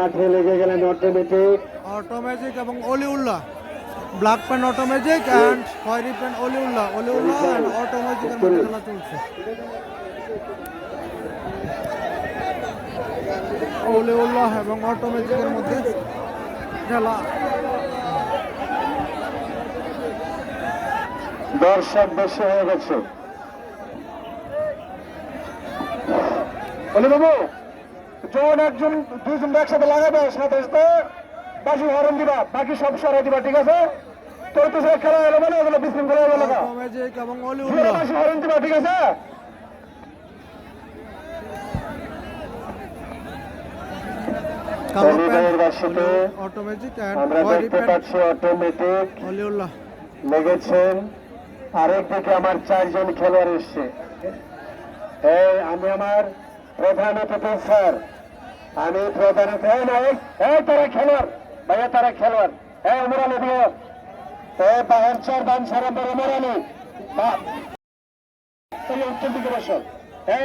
মাঠে লেগে গেলেন অটোমেটিক এবং Waliullah. Black pan automatic and খয়েরি প্যান অলিউল্লাহ অ্যান্ড অটোমেটিকের মধ্যে খেলা চলছে। অলিউল্লাহ এবং অটোমেটিকের মধ্যে খেলা। দর্শক বেশি হয়ে গেছে। অলি বাবু যখন একজন দুজন একসাথে লাগাবে সাথে সাথে বাকি হরণ দিবা, বাকি সব সরাই দিবা, ঠিক আছে? তোর তো খেলা হলো বলে ওগুলো বিশৃঙ্খলা হয়ে গেল, অটোমেটিক এবং অলিউল্লাহ বাকি হরণ দিবা, ঠিক আছে? অটোমেটিক আমরা দেখতে পাচ্ছি অটোমেটিক অলিউল্লাহ লেগেছেন। আরেকদিকে আমার 4 জন খেলোয়াড় এসছে। আমি আমার প্রধান অতিথি স্যার, আমি প্রধান তারা খেলোয়াড় ভাইয়া, তারা খেলোয়াড়। মোরালি দিও বাহার 4 বানসারাম্বর মোরালি উত্তর দিকে বসো।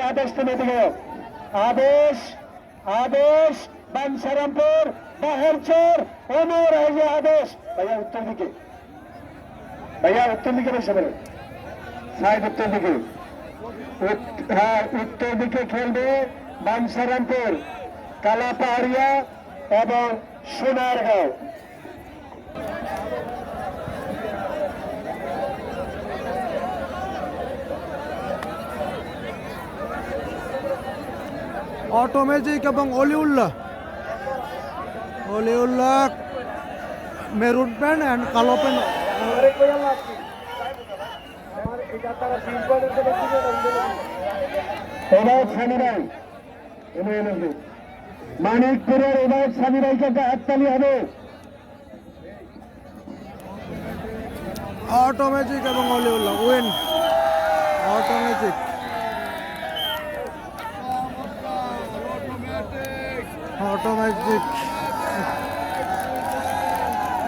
আদেশ তুমি দিকে আদেশ আদেশ বানসারামপুর বাহার 4 ওমর আদেশ ভাইয়া উত্তর দিকে, ভাইয়া উত্তর দিকে বসে বলেন সাহেব, উত্তর দিকে। হ্যাঁ, উত্তর দিকে খেলবে বানসারামপুর, কালাপাহাড়িয়া এবং সোনারগাঁও। অটোমেটিক এবং অলিউল্লাহ মেরুন প্যান অ্যান্ড কালো প্যান। মানিকপুরের এবার সামিরাইকে হাততালি হবে। অটোমেটিক এবং Oliullah win. Automatic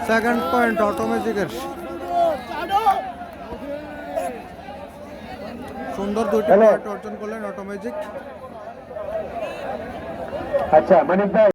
second point অটোমেটিকের। সুন্দর 2টি পয়েন্ট অর্জন করলেন অটোমেটিক। আচ্ছা মানিক ভাই।